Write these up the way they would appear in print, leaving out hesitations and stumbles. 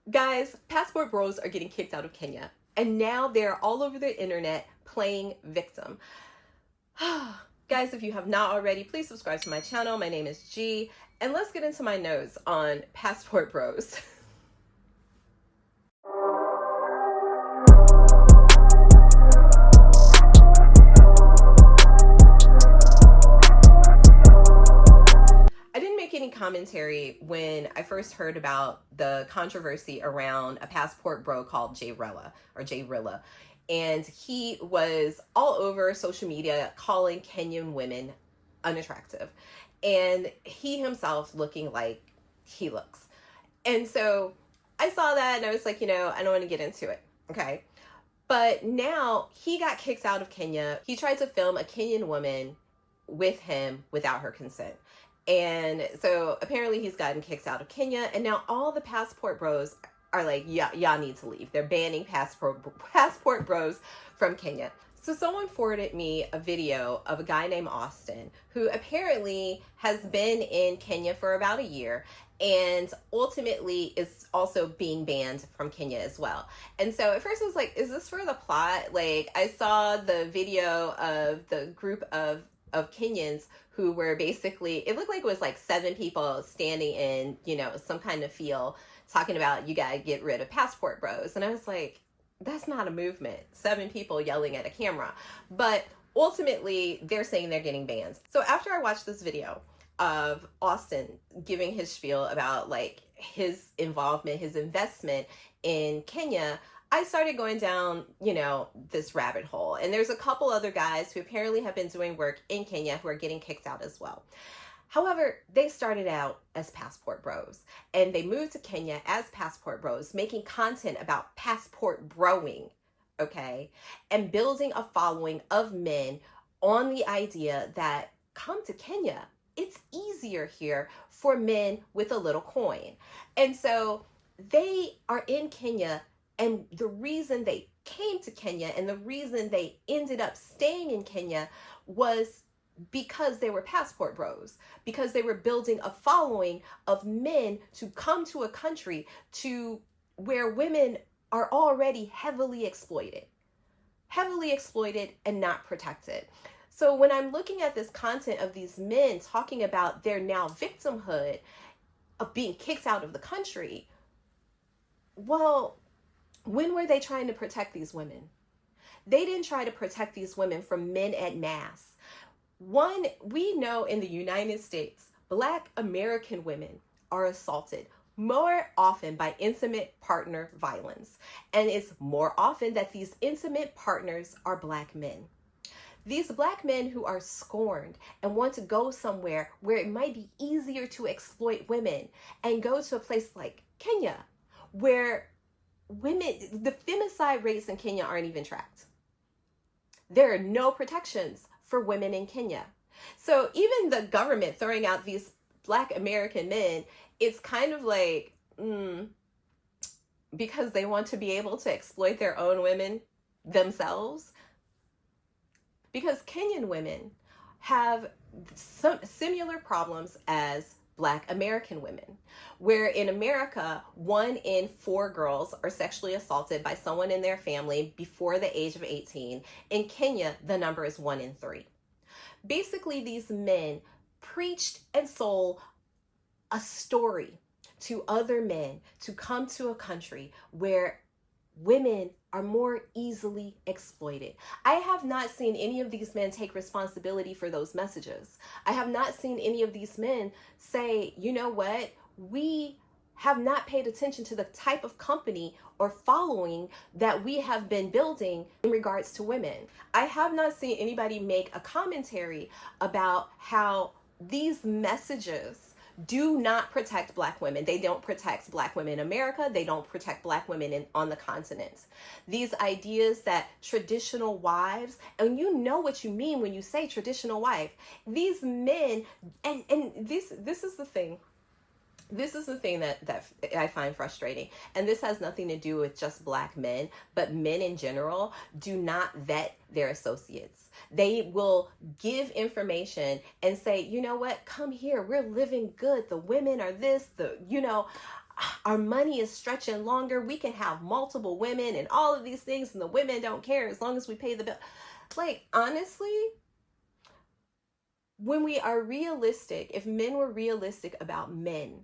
Guys, passport bros are getting kicked out of Kenya, and now they're all over the internet playing victim. Guys, if you have not already, please subscribe to my channel. My name is G, and let's get into my notes on passport bros. Any commentary when I first heard about the controversy around a passport bro called J-Rilla, and he was all over social media calling Kenyan women unattractive, and he himself looking like he looks. And so I saw that and I was like, I don't want to get into it. Okay. But now he got kicked out of Kenya. He tried to film a Kenyan woman with him without her consent. And so apparently he's gotten kicked out of Kenya, and now all the passport bros are like, yeah, y'all need to leave. They're banning passport bros from Kenya. So someone forwarded me a video of a guy named Austin who apparently has been in Kenya for about a year and ultimately is also being banned from Kenya as well. And so at first I was like, is this for the plot? Like, I saw the video of the group of Kenyans who were basically, it looked like it was like 7 people standing in, some kind of field talking about, you gotta get rid of passport bros. And I was like, that's not a movement. 7 people yelling at a camera. But ultimately, they're saying they're getting banned. So after I watched this video of Austin giving his spiel about like his involvement, his investment in Kenya, I started going down, this rabbit hole. And there's a couple other guys who apparently have been doing work in Kenya who are getting kicked out as well. However, they started out as passport bros, and they moved to Kenya as passport bros, making content about passport broing, okay? And building a following of men on the idea that come to Kenya. It's easier here for men with a little coin. And so they are in Kenya. And the reason they came to Kenya and the reason they ended up staying in Kenya was because they were passport bros, because they were building a following of men to come to a country to where women are already heavily exploited and not protected. So when I'm looking at this content of these men talking about their now victimhood of being kicked out of the country, well, when were they trying to protect these women? They didn't try to protect these women from men en masse. One, we know in the United States, Black American women are assaulted more often by intimate partner violence. And it's more often that these intimate partners are Black men. These Black men who are scorned and want to go somewhere where it might be easier to exploit women and go to a place like Kenya, where women, the femicide rates in Kenya aren't even tracked. There are no protections for women in Kenya. So even the government throwing out these Black American men, it's kind of like, because they want to be able to exploit their own women themselves. Because Kenyan women have some similar problems as Black American women, where in America, 1 in 4 girls are sexually assaulted by someone in their family before the age of 18. In Kenya, the number is 1 in 3. Basically, these men preached and sold a story to other men to come to a country where women are more easily exploited. I have not seen any of these men take responsibility for those messages. I have not seen any of these men say, you know what, we have not paid attention to the type of company or following that we have been building in regards to women. I have not seen anybody make a commentary about how these messages do not protect Black women. They don't protect Black women in America. They don't protect Black women on the continent. These ideas that traditional wives, and you know what you mean when you say traditional wife, these men, and this is the thing. This is the thing that I find frustrating. And this has nothing to do with just Black men, but men in general do not vet their associates. They will give information and say, you know what, come here, we're living good. The women are this, our money is stretching longer. We can have multiple women and all of these things, and the women don't care as long as we pay the bill. Like, honestly, when we are realistic, if men were realistic about men,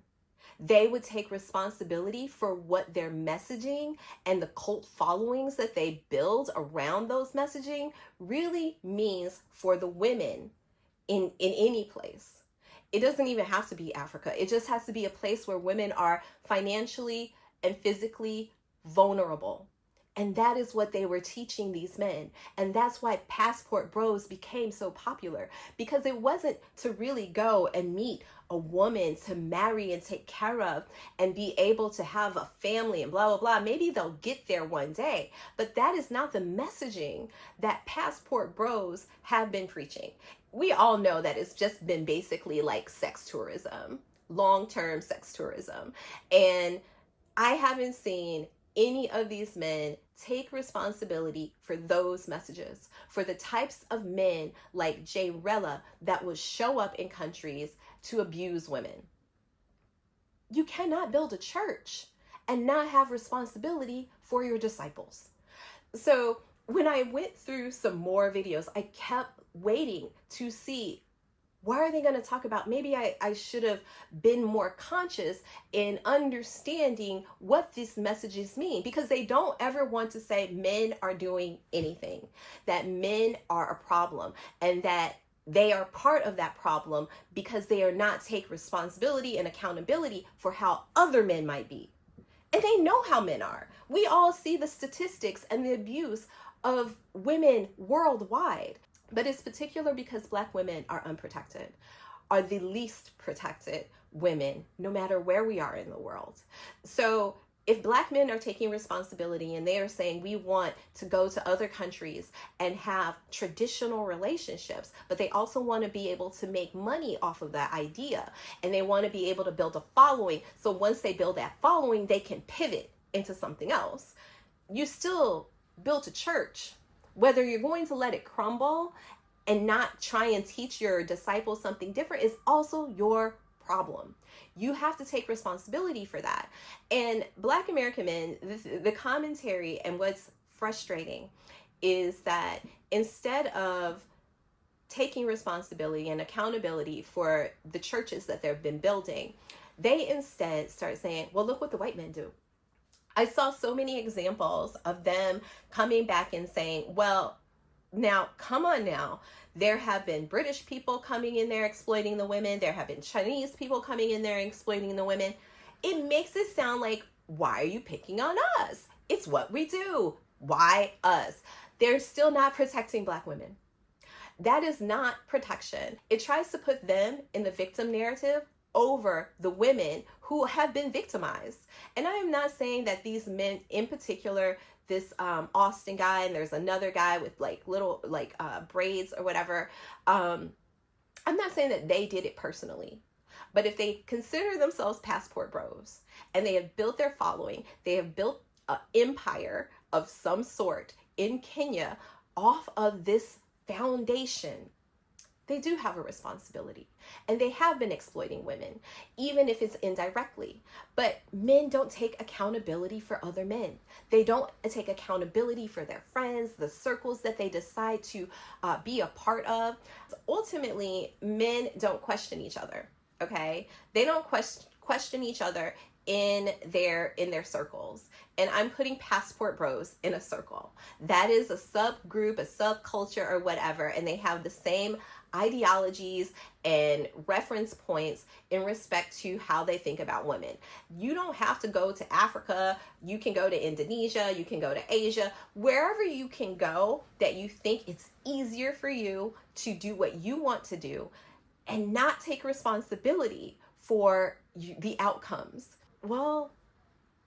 they would take responsibility for what their messaging and the cult followings that they build around those messaging really means for the women in any place. It doesn't even have to be Africa. It just has to be a place where women are financially and physically vulnerable. And that is what they were teaching these men. And that's why passport bros became so popular, because it wasn't to really go and meet a woman to marry and take care of and be able to have a family and blah, blah, blah. Maybe they'll get there one day, but that is not the messaging that passport bros have been preaching. We all know that it's just been basically like sex tourism, long-term sex tourism. And I haven't seen any of these men take responsibility for those messages, for the types of men like Jay Rella that would show up in countries to abuse women. You cannot build a church and not have responsibility for your disciples. So when I went through some more videos, I kept waiting to see, what are they going to talk about? Maybe I should have been more conscious in understanding what these messages mean, because they don't ever want to say men are doing anything, that men are a problem, and that they are part of that problem because they are not take responsibility and accountability for how other men might be. And they know how men are. We all see the statistics and the abuse of women worldwide. But it's particular because Black women are unprotected, are the least protected women, no matter where we are in the world. So if Black men are taking responsibility and they are saying we want to go to other countries and have traditional relationships, but they also want to be able to make money off of that idea, and they want to be able to build a following. So once they build that following, they can pivot into something else. You still built a church. Whether you're going to let it crumble and not try and teach your disciples something different is also your problem. You have to take responsibility for that. And Black American men, the commentary and what's frustrating is that instead of taking responsibility and accountability for the churches that they've been building, they instead start saying, well, look what the white men do. I saw so many examples of them coming back and saying, well, now, come on now. There have been British people coming in there exploiting the women. There have been Chinese people coming in there exploiting the women. It makes it sound like, why are you picking on us? It's what we do. Why us? They're still not protecting Black women. That is not protection. It tries to put them in the victim narrative over the women who have been victimized. And I am not saying that these men in particular, this Austin guy, and there's another guy with like little braids or whatever, I'm not saying that they did it personally. But if they consider themselves passport bros and they have built their following, they have built an empire of some sort in Kenya off of this foundation, they do have a responsibility, and they have been exploiting women, even if it's indirectly. But men don't take accountability for other men. They don't take accountability for their friends, the circles that they decide to be a part of. Ultimately, men don't question each other, okay? They don't question each other in their circles. And I'm putting passport bros in a circle. That is a subgroup, a subculture, or whatever, and they have the same ideologies and reference points in respect to how they think about women. You don't have to go to Africa. You can go to Indonesia. You can go to Asia. Wherever you can go that you think it's easier for you to do what you want to do and not take responsibility for the outcomes. Well,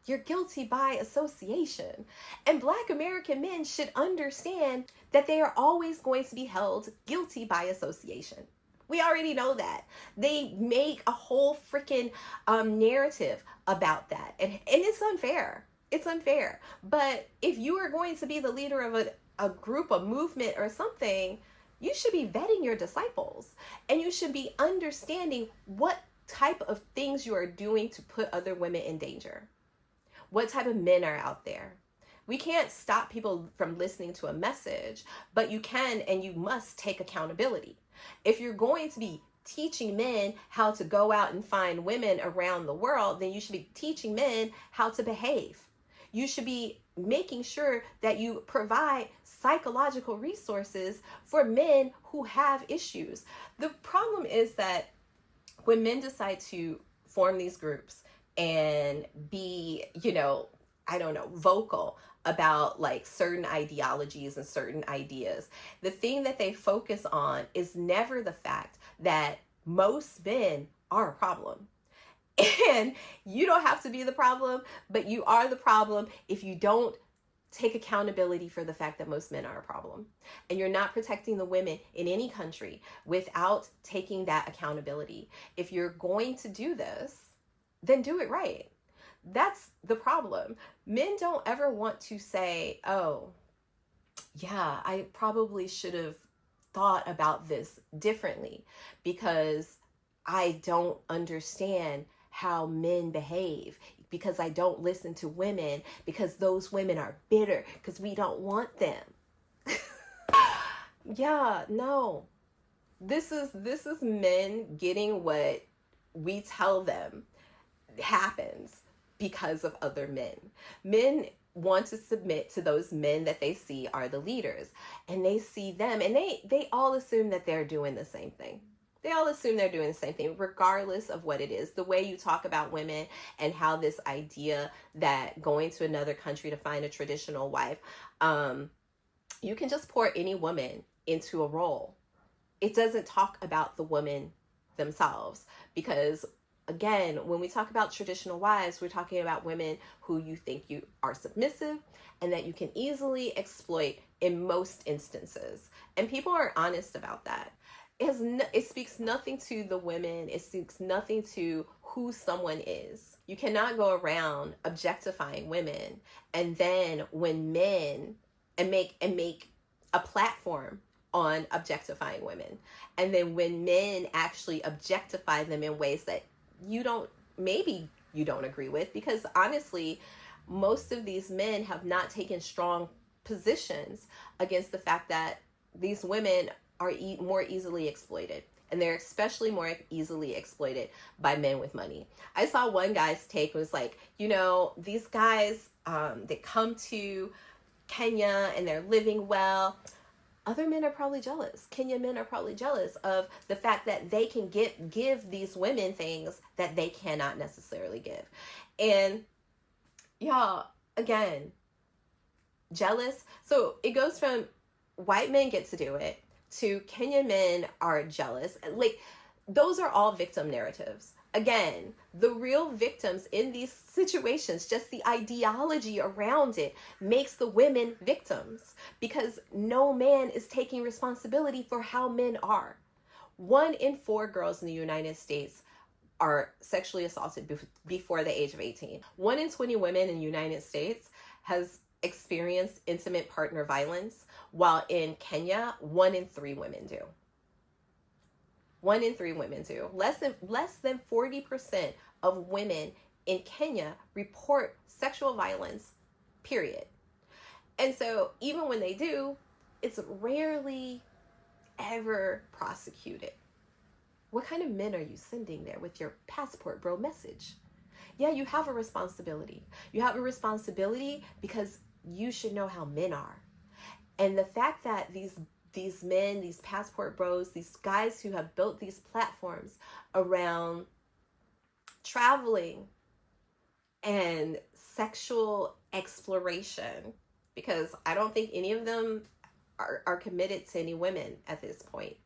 you're guilty by association. And Black American men should understand that they are always going to be held guilty by association. We already know that. They make a whole freaking narrative about that. And it's unfair. It's unfair. But if you are going to be the leader of a group, a movement, or something, you should be vetting your disciples. And you should be understanding what type of things you are doing to put other women in danger? What type of men are out there? We can't stop people from listening to a message, but you can and you must take accountability. If you're going to be teaching men how to go out and find women around the world, then you should be teaching men how to behave. You should be making sure that you provide psychological resources for men who have issues. The problem is that when men decide to form these groups and be, vocal about like certain ideologies and certain ideas, the thing that they focus on is never the fact that most men are a problem. And you don't have to be the problem, but you are the problem if you don't take accountability for the fact that most men are a problem. And you're not protecting the women in any country without taking that accountability. If you're going to do this, then do it right. That's the problem. Men don't ever want to say, oh, yeah, I probably should have thought about this differently because I don't understand how men behave, because I don't listen to women, because those women are bitter, because we don't want them. Yeah, no. This is men getting what we tell them happens because of other men. Men want to submit to those men that they see are the leaders, and they see them and they all assume that they're doing the same thing. They all assume they're doing the same thing, regardless of what it is. The way you talk about women and how this idea that going to another country to find a traditional wife, you can just pour any woman into a role. It doesn't talk about the women themselves, because again, when we talk about traditional wives, we're talking about women who you think you are submissive and that you can easily exploit in most instances. And people are honest about that. It speaks nothing to the women. It speaks nothing to who someone is. You cannot go around objectifying women and then when men and make a platform on objectifying women. And then when men actually objectify them in ways that maybe you don't agree with, because honestly, most of these men have not taken strong positions against the fact that these women are more easily exploited. And they're especially more easily exploited by men with money. I saw one guy's take was like, these guys, they come to Kenya and they're living well. Other men are probably jealous. Kenyan men are probably jealous of the fact that they can give these women things that they cannot necessarily give. And y'all, again, jealous. So it goes from white men get to do it to Kenyan men are jealous. Like, those are all victim narratives. Again, the real victims in these situations, just the ideology around it makes the women victims, because no man is taking responsibility for how men are. 1 in 4 girls in the United States are sexually assaulted before the age of 18. 1 in 20 women in the United States has experienced intimate partner violence, while in Kenya, 1 in 3 women do. 1 in 3 women do. Less than 40% of women in Kenya report sexual violence, period. And so even when they do, it's rarely ever prosecuted. What kind of men are you sending there with your passport bro message? Yeah, you have a responsibility. You have a responsibility because you should know how men are. And the fact that these men, these passport bros, these guys who have built these platforms around traveling and sexual exploration, because I don't think any of them are committed to any women at this point.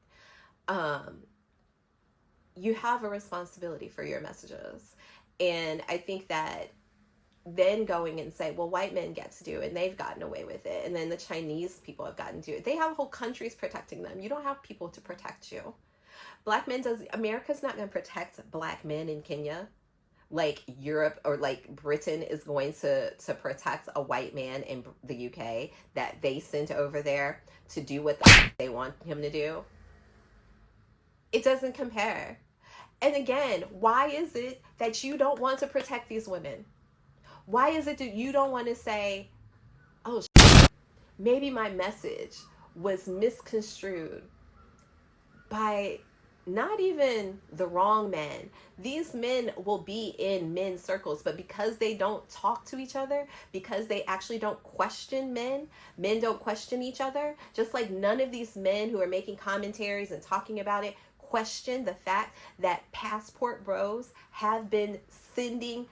You have a responsibility for your messages. And I think that then going and say, well, white men get to do it and they've gotten away with it, and then the Chinese people have gotten to do it. They have whole countries protecting them. You don't have people to protect you. America's not going to protect black men in Kenya like Europe or like Britain is going to protect a white man in the UK that they sent over there to do what they want him to do. It doesn't compare. And again, why is it that you don't want to protect these women? Why is it that you don't want to say, oh, maybe my message was misconstrued by not even the wrong men. These men will be in men's circles, but because they don't talk to each other, because they actually don't question men don't question each other. Just like none of these men who are making commentaries and talking about it question the fact that passport bros have been sending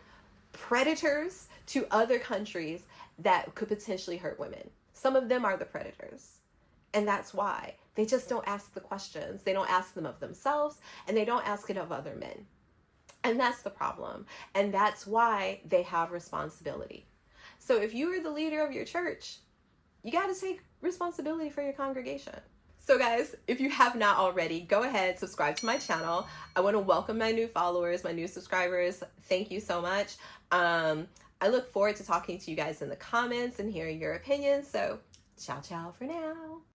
predators to other countries that could potentially hurt women. Some of them are the predators. And that's why they just don't ask the questions. They don't ask them of themselves, and they don't ask it of other men. And that's the problem. And that's why they have responsibility. So if you are the leader of your church, you got to take responsibility for your congregation. So guys, if you have not already, go ahead, subscribe to my channel. I want to welcome my new followers, my new subscribers. Thank you so much. I look forward to talking to you guys in the comments and hearing your opinions. So ciao, ciao for now.